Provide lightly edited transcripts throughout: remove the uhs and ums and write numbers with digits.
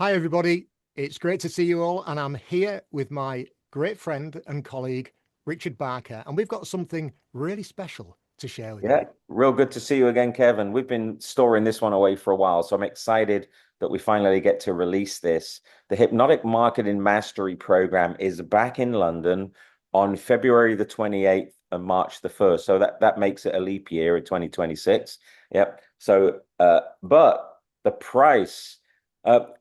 Hi, everybody. It's great to see you all. And I'm here with my great friend and colleague, Richard Barker. And we've got something really special to share with you. Yeah, real good to see you again, Kevin. We've been storing this one away for a while, so I'm excited that we finally get to release this. The Hypnotic Marketing Mastery program is back in London on February the 28th and March the 1st. So that makes it a leap year in 2026. Yep. But the price,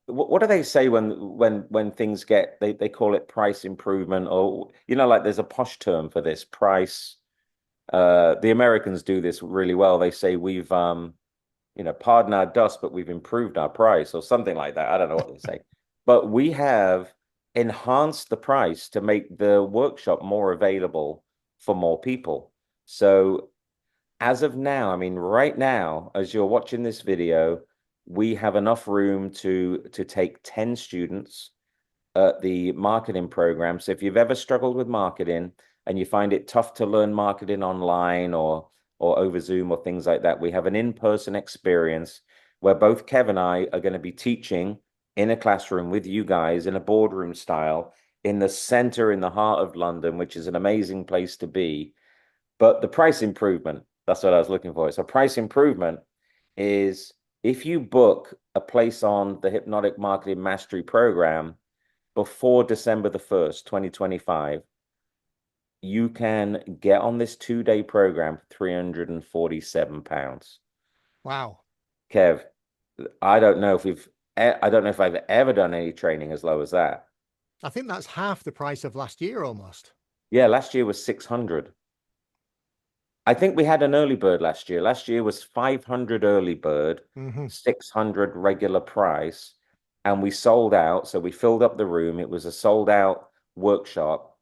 what do they say when things get they call it price improvement, or like there's a posh term for this price. The Americans do this really well. They say we've pardon our dust, but we've improved our price or something like that. I don't know what they say. But we have enhanced the price to make the workshop more available for more people. So as of now, I mean, right now, as you're watching this video, we have enough room to take 10 students at the marketing program. So if you've ever struggled with marketing and you find it tough to learn marketing online or over Zoom or things like that, we have an in-person experience where both Kev and I are going to be teaching in a classroom with you guys in a boardroom style in the center, in the heart of London, which is an amazing place to be. But the price improvement, that's what I was looking for. So price improvement is if you book a place on the Hypnotic Marketing Mastery program before December the 1st, 2025, you can get on this 2-day program for £347. Wow. Kev, I don't know if I've ever done any training as low as that. I think that's half the price of last year almost. Yeah, last year was 600. I think we had an early bird last year. Last year was 500 early bird, Hmm. 600 regular price, and we sold out. So we filled up the room. It was a sold out workshop.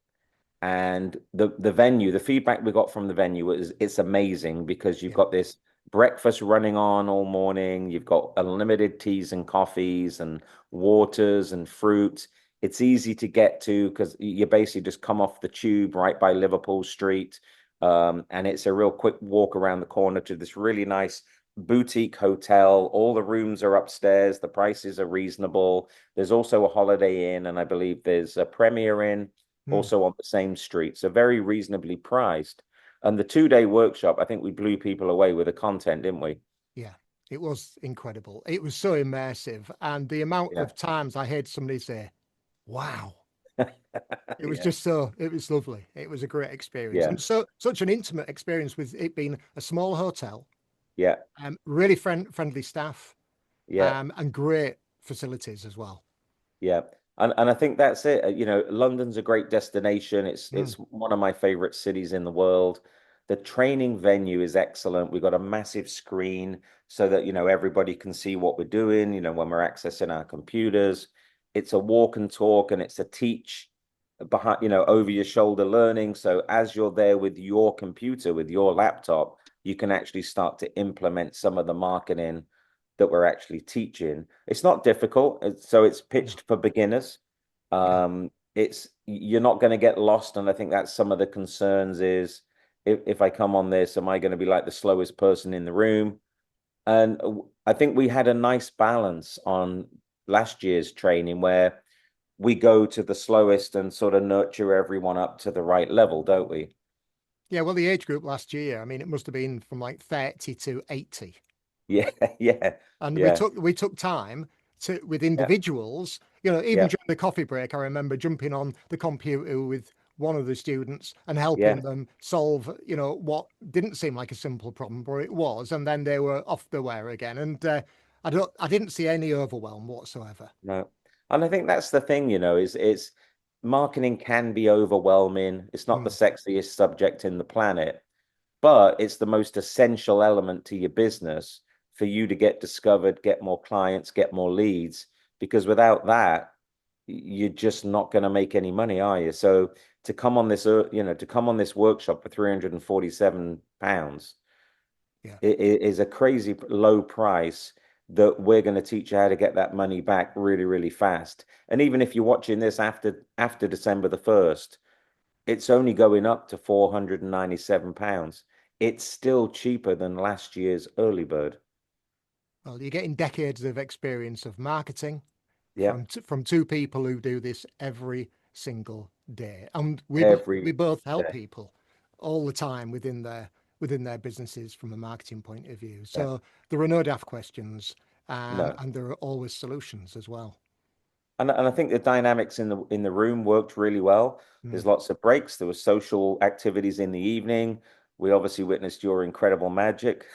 And the venue, the feedback we got from the venue was it's amazing because you've Yeah. got this breakfast running on all morning. You've got unlimited teas and coffees and waters and fruit. It's easy to get to because you basically just come off the tube right by Liverpool Street. And it's a real quick walk around the corner to this really nice boutique hotel. All the rooms are upstairs. The prices are reasonable. There's also a Holiday Inn, and I believe there's a Premier Inn Mm. also on the same street. So very reasonably priced. And the 2-day workshop, I think we blew people away with the content, didn't we? Yeah. It was incredible. It was so immersive. And the amount Yeah. of times I heard somebody say, wow. It was Yeah. just so, it was lovely. It was a great experience. Yeah. And so, such an intimate experience with it being a small hotel, Yeah. really friendly staff, Yeah. and great facilities as well. Yeah. And I think that's it. London's a great destination. Mm. It's one of my favorite cities in the world. The training venue is excellent. We've got a massive screen so that, everybody can see what we're doing, when we're accessing our computers. It's a walk and talk and it's a teach behind, over your shoulder learning. So as you're there with your computer, with your laptop, you can actually start to implement some of the marketing that we're actually teaching. It's not difficult, so it's No. pitched for beginners. Yeah. It's you're not going to get lost, and I think that's some of the concerns is if I come on this, am I going to be like the slowest person in the room? And I think we had a nice balance on last year's training where we go to the slowest and sort of nurture everyone up to the right level, don't we? Yeah. Well, the age group last year, I mean, it must have been from like 30 to 80. Yeah, yeah, And we yeah, took time to with yeah, individuals, even yeah, during the coffee break, I remember jumping on the computer with one of the students and yeah. helping them solve, what didn't seem like a simple problem, but it was. And then they were off the way again. And I didn't see any overwhelm whatsoever. No. And I think that's the thing, is it's marketing can be overwhelming. It's not the Mm. sexiest subject in the planet, but it's the most essential element to your business for you to get discovered, get more clients, get more leads. Because without that, you're just not going to make any money, are you? So to come on this, to come on this workshop for £347, Yeah. it is a crazy low price that we're going to teach you how to get that money back really, really fast. And even if you're watching this after December the 1st, it's only going up to £497. It's still cheaper than last year's early bird. Well, you're getting decades of experience of marketing, Yeah. from two people who do this every single day, and we Every both help day. people all the time within their businesses from a marketing point of view. Yeah. So there are no daft questions, No. and there are always solutions as well. And I think the dynamics in the room worked really well. Mm. There's lots of breaks. There were social activities in the evening. We obviously witnessed your incredible magic.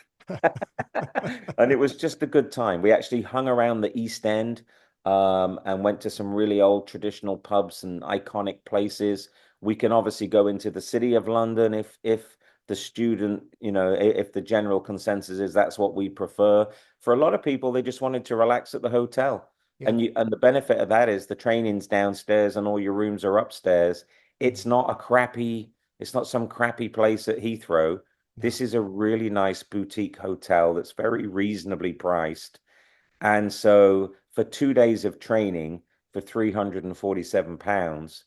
And it was just a good time. We actually hung around the East End, and went to some really old traditional pubs and iconic places. We can obviously go into the city of London if the student, if the general consensus is that's what we prefer. For a lot of people, they just wanted to relax at the hotel. Yeah. And the benefit of that is the training's downstairs and all your rooms are upstairs. Mm. It's not some crappy place at Heathrow. No. This is a really nice boutique hotel that's very reasonably priced. And so for 2 days of training for £347,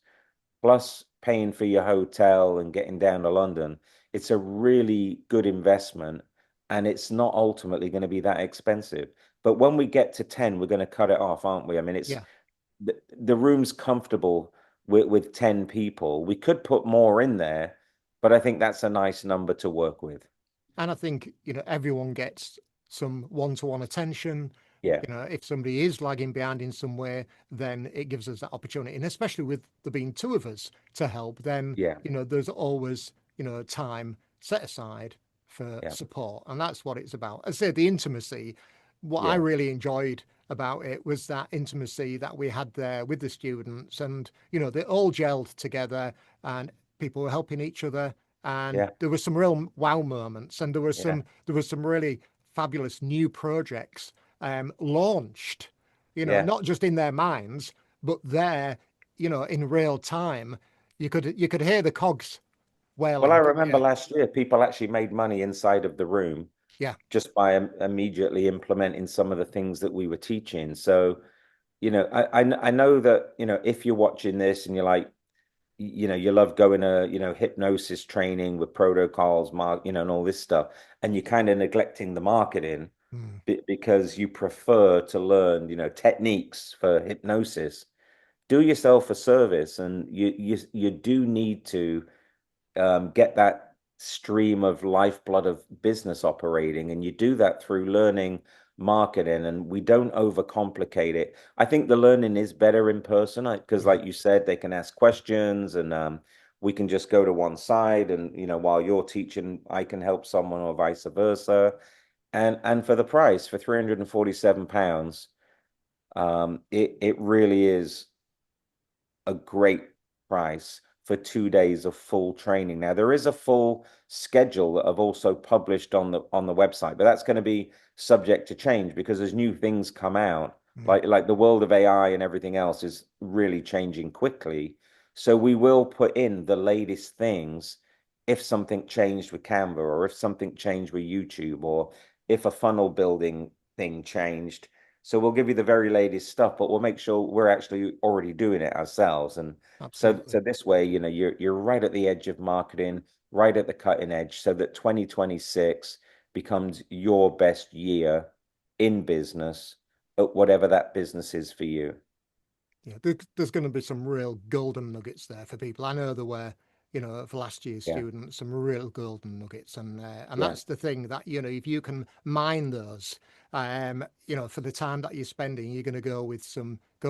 plus paying for your hotel and getting down to London, it's a really good investment. And it's not ultimately going to be that expensive. But when we get to 10, we're going to cut it off, aren't we? I mean, Yeah. the room's comfortable with 10 people. We could put more in there, but I think that's a nice number to work with. And I think, everyone gets some one-to-one attention. Yeah, If somebody is lagging behind in some way, then it gives us that opportunity. And especially with there being two of us to help, then, yeah, there's always, time set aside for yeah, support. And that's what it's about. As I say, the intimacy, what I yeah, really enjoyed about it was that intimacy that we had there with the students. And, they all gelled together and people were helping each other, and yeah, there were some real wow moments, and yeah. there was some really fabulous new projects launched, Yeah. not just in their minds, but there, in real time. You could hear the cogs Well, I whirling, couldn't remember you? last year people actually made money inside of the room Yeah. just by immediately implementing some of the things that we were teaching. So, I know that, if you're watching this and you're like, you love going to, hypnosis training with protocols, and all this stuff, and you're kind of neglecting the marketing Mm. because you prefer to learn, techniques for hypnosis. Do yourself a service, and you do need to get that stream of lifeblood of business operating. And you do that through learning marketing, and we don't overcomplicate it. I think the learning is better in person because, Yeah. like you said, they can ask questions, and we can just go to one side. And, while you're teaching, I can help someone or vice versa. And for the price, for £347, it really is a great price for 2 days of full training. Now there is a full schedule that I've also published on the website, but that's going to be subject to change because as new things come out, Mm. like the world of AI and everything else is really changing quickly. So we will put in the latest things if something changed with Canva, or if something changed with YouTube, or if a funnel building thing changed. So we'll give you the very latest stuff, but we'll make sure we're actually already doing it ourselves. And so Absolutely. this way, you're right at the edge of marketing, right at the cutting edge, so that 2026 becomes your best year in business at whatever that business is for you. Yeah, there's going to be some real golden nuggets there for people. I know there were, for last year's Yeah, students, some real golden nuggets, and yeah, that's the thing that if you can mine those, for the time that you're spending, you're going to go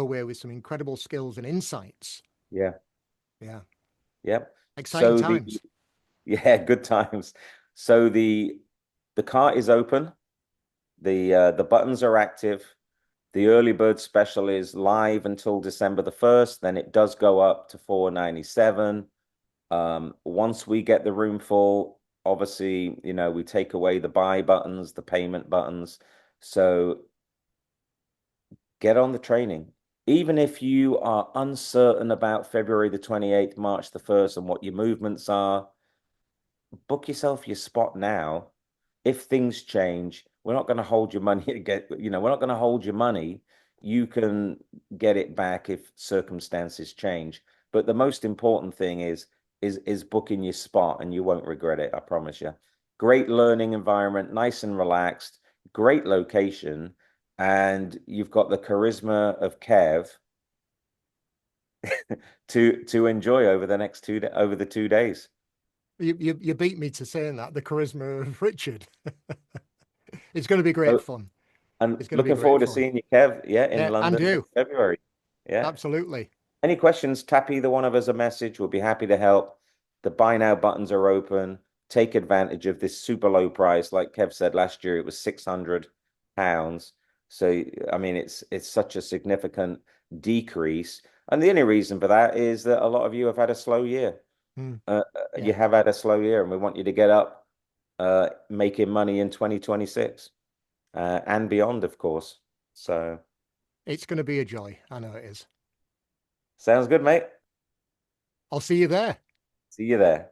away with some incredible skills and insights. yeah, Yeah, yeah. exciting So times. yeah, good times. So the cart is open. The buttons are active. The early bird special is live until December the 1st. Then it does go up to 497. Once we get the room full, obviously, we take away the buy buttons, the payment buttons. So get on the training. Even if you are uncertain about February the 28th, March the 1st, and what your movements are, book yourself your spot now. If things change, we're not going to hold your money to get, we're not going to hold your money. You can get it back if circumstances change. But the most important thing is booking your spot, and you won't regret it, I promise you. Great learning environment, nice and relaxed, great location. and you've got the charisma of Kev to enjoy over the next over the 2 days. You beat me to saying that, the charisma of Richard. It's going to be great So, fun. and It's going to be looking great forward to fun. seeing you, Kev. Yeah, in Yeah, and London in you. February. Yeah. Absolutely. Any questions, tap either one of us a message. We'll be happy to help. The buy now buttons are open. Take advantage of this super low price. Like Kev said, last year it was £600. So I mean, it's such a significant decrease. And the only reason for that is that a lot of you have had a slow year. Mm, You yeah, have had a slow year, and we want you to get up, making money in 2026 and beyond, of course. So it's going to be a joy. I know it is. sounds good, mate. I'll see you there. See you there.